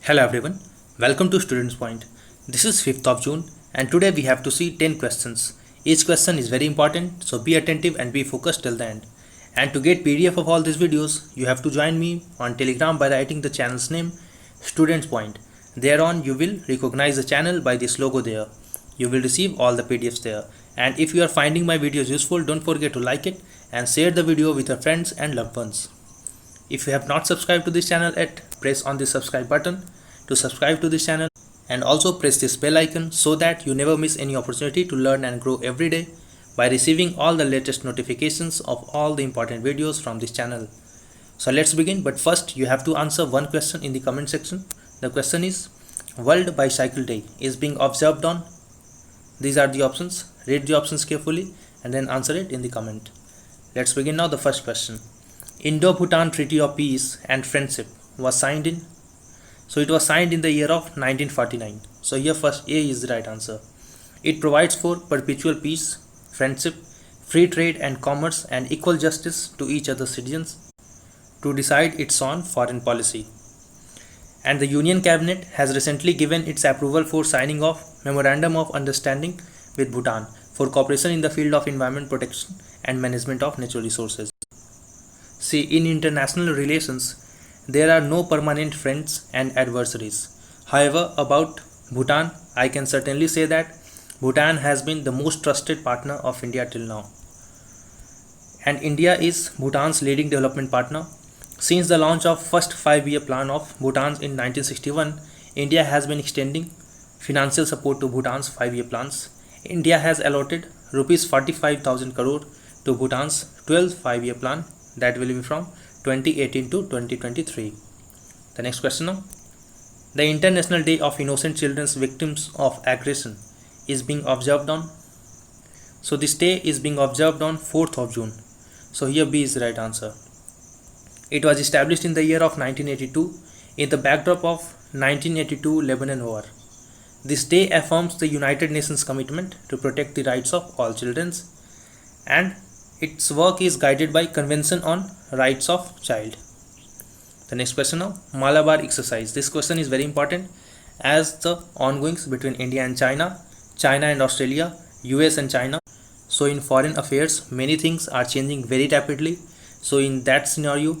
Hello everyone, welcome to Students Point. This is 5th of June and today we have to see 10 questions. Each question is very important, so be attentive and be focused till the end. And to get PDF of all these videos, you have to join me on Telegram by writing the channel's name Students Point. Thereon you will recognize the channel by this logo there. You will receive all the PDFs there. And if you are finding my videos useful, don't forget to like it and share the video with your friends and loved ones. If you have not subscribed to this channel yet, press on the subscribe button to subscribe to this channel and also press this bell icon so that you never miss any opportunity to learn and grow every day by receiving all the latest notifications of all the important videos from this channel. So let's begin, but first you have to answer one question in the comment section. The question is, World Bicycle Day is being observed on? These are the options. Read the options carefully and then answer it in the comment. Let's begin now the first question. Indo-Bhutan Treaty of Peace and Friendship was signed in? So it was signed in the year of 1949. So here first A is the right answer. It provides for perpetual peace, friendship, free trade and commerce and equal justice to each other's citizens to decide its own foreign policy. And the Union Cabinet has recently given its approval for signing of Memorandum of Understanding with Bhutan for cooperation in the field of environment protection and management of natural resources. See, in international relations, there are no permanent friends and adversaries. However, about Bhutan, I can certainly say that Bhutan has been the most trusted partner of India till now. And India is Bhutan's leading development partner. Since the launch of first 5-year plan of Bhutan in 1961, India has been extending financial support to Bhutan's 5-year plans. India has allotted rupees 45,000 crore to Bhutan's 12th 5-year plan that will be from 2018 to 2023. The next question now. The International Day of Innocent Children's Victims of Aggression is being observed on? So this day is being observed on 4th of June. So here B is the right answer. It was established in the year of 1982 in the backdrop of 1982 Lebanon War. This day affirms the United Nations commitment to protect the rights of all children, and its work is guided by Convention on Rights of Child. The next question now, Malabar exercise. This question is very important as the ongoings between India and China, China and Australia, US and China. So in foreign affairs, many things are changing very rapidly. So in that scenario,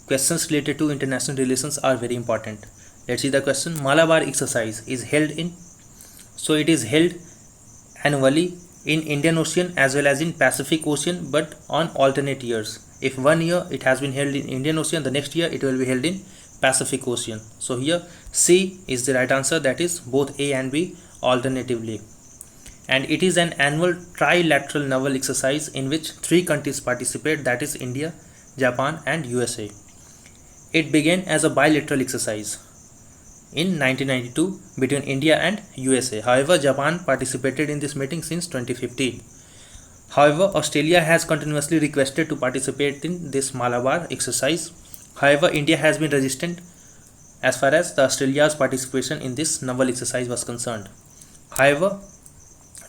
questions related to international relations are very important. Let's see the question. Malabar exercise is held in? So it is held annually in Indian Ocean as well as in Pacific Ocean, but on alternate years. If one year it has been held in Indian Ocean, the next year it will be held in Pacific Ocean. So here C is the right answer, that is both A and B alternatively. And it is an annual trilateral naval exercise in which 3 countries participate, that is India, Japan and USA. It began as a bilateral exercise in 1992 between India and USA. However, Japan participated in this meeting since 2015. However, Australia has continuously requested to participate in this Malabar exercise. However, India has been resistant as far as the Australia's participation in this naval exercise was concerned. However,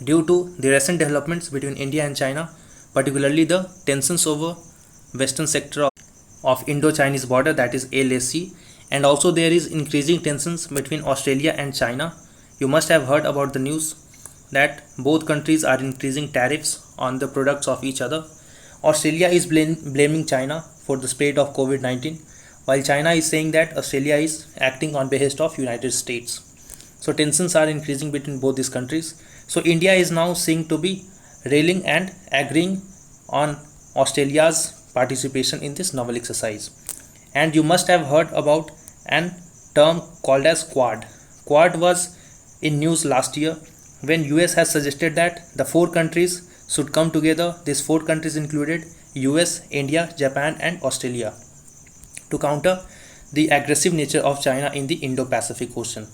due to the recent developments between India and China, particularly the tensions over western sector of Indo-Chinese border, that is LAC, and also there is increasing tensions between Australia and China. You must have heard about the news that both countries are increasing tariffs on the products of each other. Australia is blaming China for the spread of COVID-19, while China is saying that Australia is acting on behest of United States. So tensions are increasing between both these countries. So India is now seen to be railing and agreeing on Australia's participation in this naval exercise. And you must have heard about an term called as Quad. Quad was in news last year when US has suggested that the 4 countries should come together. These 4 countries included US, India, Japan and Australia to counter the aggressive nature of China in the Indo-Pacific Ocean.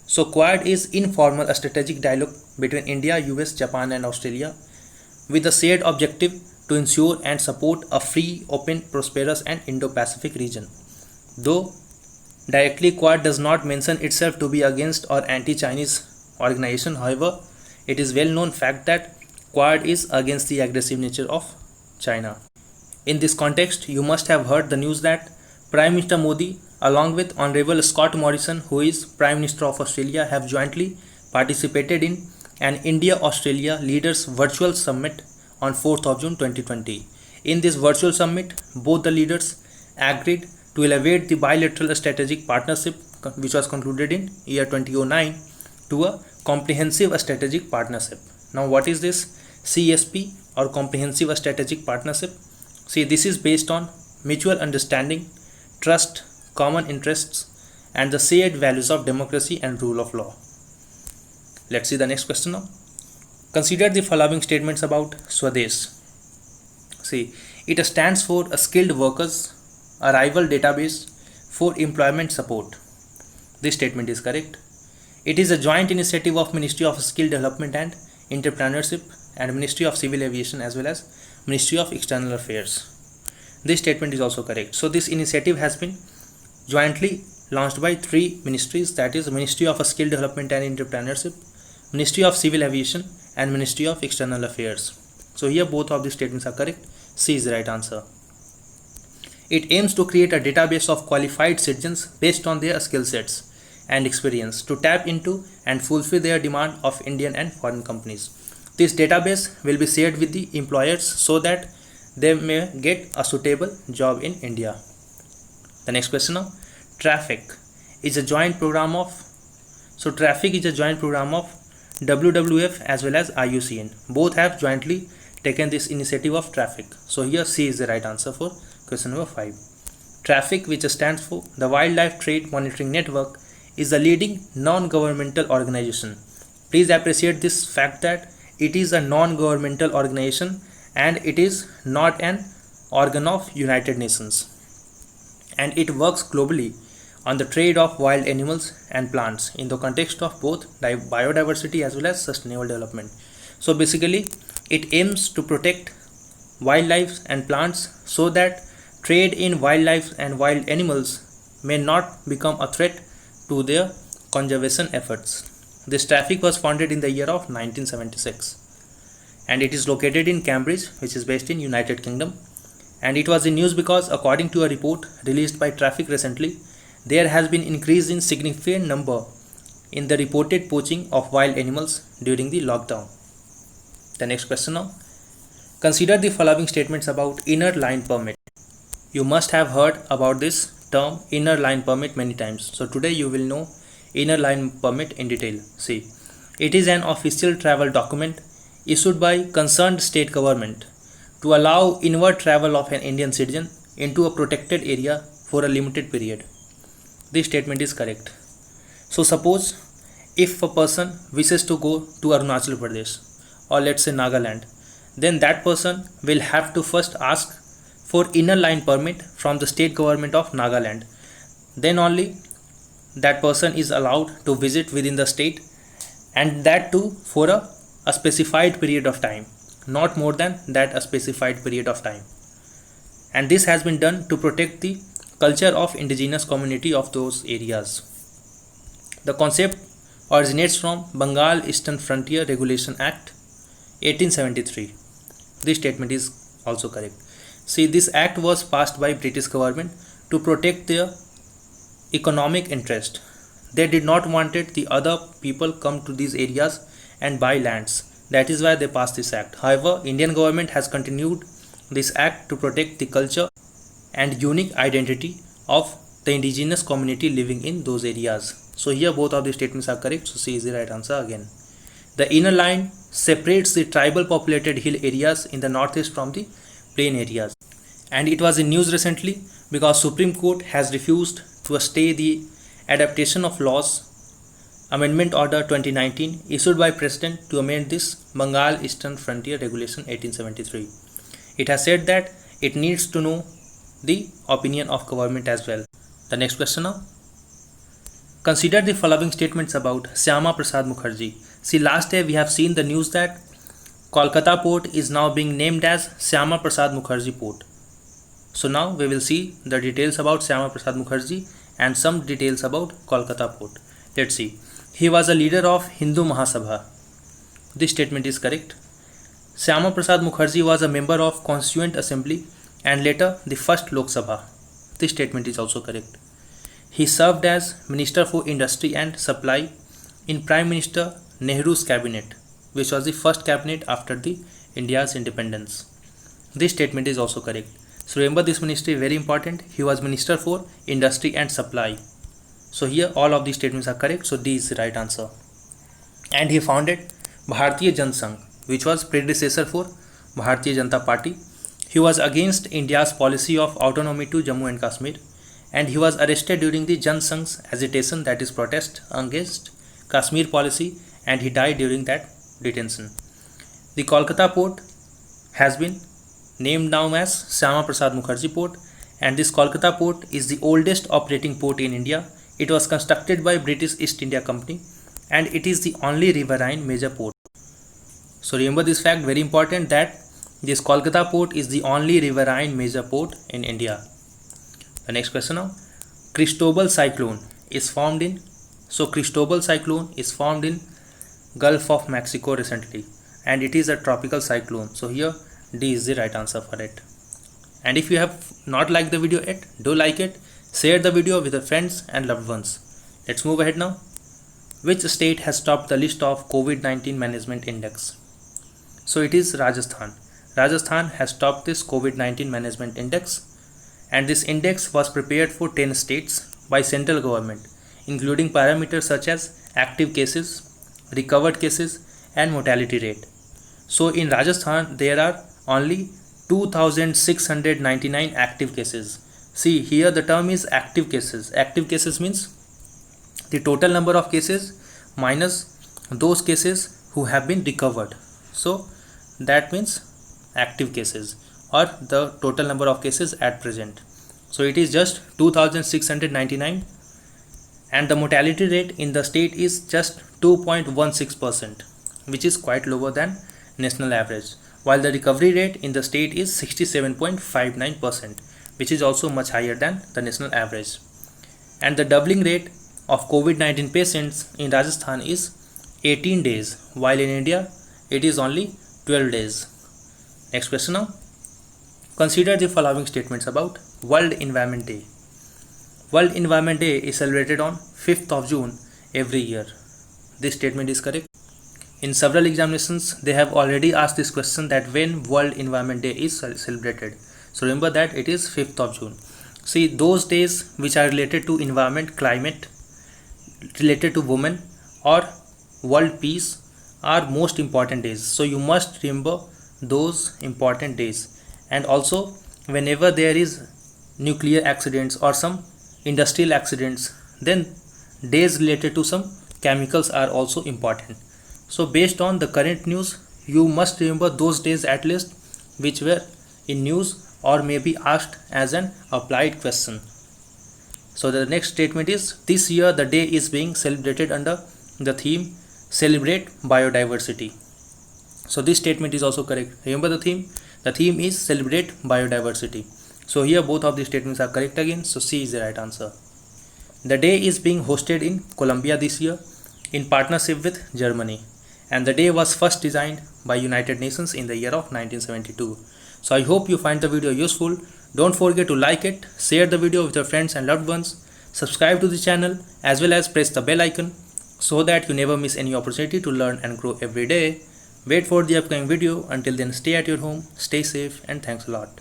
So Quad is informal strategic dialogue between India, US, Japan and Australia with the shared objective to ensure and support a free, open, prosperous and Indo-Pacific region. Though directly Quad does not mention itself to be against or anti-Chinese organization, however, it is well known fact that Quad is against the aggressive nature of China. In this context, you must have heard the news that Prime Minister Modi along with Honorable Scott Morrison, who is Prime Minister of Australia, have jointly participated in an India-Australia Leaders Virtual Summit on 4th of June 2020. In this virtual summit, both the leaders agreed to elevate the bilateral strategic partnership, which was concluded in year 2009, to a comprehensive strategic partnership. Now, what is this CSP or comprehensive strategic partnership? See, this is based on mutual understanding, trust, common interests, and the shared values of democracy and rule of law. Let's see the next question now. Consider the following statements about Swadesh. See, it stands for a skilled workers arrival database for employment support. This statement is correct. It is a joint initiative of Ministry of Skill Development and Entrepreneurship and Ministry of Civil Aviation as well as Ministry of External Affairs. This statement is also correct. So this initiative has been jointly launched by three ministries, that is Ministry of Skill Development and Entrepreneurship, Ministry of Civil Aviation and Ministry of External Affairs. So here both of these statements are correct. C is the right answer. It aims to create a database of qualified citizens based on their skill sets and experience to tap into and fulfill their demand of Indian and foreign companies. This database will be shared with the employers so that they may get a suitable job in India. The next question now. Traffic is a joint program of WWF as well as IUCN. Both have jointly taken this initiative of Traffic. So here C is the right answer for question number 5. Traffic, which stands for the Wildlife Trade Monitoring Network, is a leading non-governmental organization. Please appreciate this fact that it is a non-governmental organization and it is not an organ of United Nations. And it works globally on the trade of wild animals and plants in the context of both biodiversity as well as sustainable development. So basically, it aims to protect wildlife and plants so that trade in wildlife and wild animals may not become a threat to their conservation efforts. This traffic was founded in the year of 1976 and it is located in Cambridge, which is based in United Kingdom. And it was in news because according to a report released by Traffic recently, there has been increase in significant number in the reported poaching of wild animals during the lockdown. The next question now. Consider the following statements about inner line permit. You must have heard about this term inner line permit many times. So today you will know inner line permit in detail. See, it is an official travel document issued by concerned state government to allow inward travel of an Indian citizen into a protected area for a limited period. This statement is correct. So suppose if a person wishes to go to Arunachal Pradesh or let's say Nagaland, then that person will have to first ask for inner line permit from the state government of Nagaland. Then only that person is allowed to visit within the state, and that too for a specified period of time, not more than that a specified period of time. And this has been done to protect the culture of indigenous community of those areas. The concept originates from Bengal Eastern Frontier Regulation Act 1873. This statement is also correct. See, this act was passed by British government to protect their economic interest. They did not wanted the other people come to these areas and buy lands. That is why they passed this act. However, Indian government has continued this act to protect the culture and unique identity of the indigenous community living in those areas. So here both of the statements are correct. So C is the right answer again. The inner line separates the tribal populated hill areas in the northeast from the plain areas. And it was in news recently because Supreme Court has refused to stay the adaptation of laws Amendment Order 2019 issued by President to amend this Bengal Eastern Frontier Regulation 1873. It has said that it needs to know the opinion of government as well. The next question now. Consider the following statements about Syama Prasad Mukherjee. See, last day we have seen the news that Kolkata port is now being named as Syama Prasad Mukherjee port. So now we will see the details about Syama Prasad Mukherjee and some details about Kolkata port. Let's see. He was a leader of Hindu Mahasabha. This statement is correct. Syama Prasad Mukherjee was a member of Constituent Assembly and later the first Lok Sabha. This statement is also correct. He served as Minister for Industry and Supply in Prime Minister Nehru's cabinet, which was the first cabinet after the India's independence. This statement is also correct. So remember this ministry, very important. He was Minister for Industry and Supply. So here all of these statements are correct. So D is the right answer. And he founded Bharatiya Jana Sangh, which was predecessor for Bharatiya Janata Party. He was against India's policy of autonomy to Jammu and Kashmir, and he was arrested during the Jan Sangh's agitation, that is protest against Kashmir policy, and he died during that detention. The Kolkata port has been named now as Syama Prasad Mukherjee Port, and this Kolkata port is the oldest operating port in India. It was constructed by British East India Company, and it is the only riverine major port. So remember this fact, very important, that this Kolkata port is the only riverine major port in India. The next question now, Cristobal cyclone is formed in, so Cristobal cyclone is formed in Gulf of Mexico recently, and it is a tropical cyclone. So here D is the right answer for it. And if you have not liked the video yet, do like it, share the video with your friends and loved ones. Let's move ahead now. Which state has topped the list of COVID-19 management index? So it is Rajasthan. Rajasthan has topped this COVID-19 management index, and this index was prepared for 10 states by central government, including parameters such as active cases, recovered cases, and mortality rate. So in Rajasthan there are only 2,699 active cases. See here the term is active cases. Active cases means the total number of cases minus those cases who have been recovered. So that means active cases, or the total number of cases at present. So it is just 2,699, and the mortality rate in the state is just 2.16%, which is quite lower than national average, while the recovery rate in the state is 67.59%, which is also much higher than the national average. And the doubling rate of COVID-19 patients in Rajasthan is 18 days, while in India it is only 12 days. Next question now. Consider the following statements about World Environment Day. World Environment Day is celebrated on 5th of June every year. This statement is correct. In several examinations, they have already asked this question, that when World Environment Day is celebrated. So remember that it is 5th of June. See, those days which are related to environment, climate, related to women, or world peace are most important days. So you must remember those important days. And also whenever there is nuclear accidents or some industrial accidents, then days related to some chemicals are also important. So based on the current news, you must remember those days at least which were in news or may be asked as an applied question. So the next statement is, this year the day is being celebrated under the theme Celebrate Biodiversity. So this statement is also correct. Remember the theme? The theme is Celebrate Biodiversity. So here both of these statements are correct again. So C is the right answer. The day is being hosted in Colombia this year in partnership with Germany, and the day was first designed by United Nations in the year of 1972. So I hope you find the video useful. Don't forget to like it, share the video with your friends and loved ones, subscribe to the channel, as well as press the bell icon so that you never miss any opportunity to learn and grow every day. Wait for the upcoming video. Until then, stay at your home, stay safe, and thanks a lot.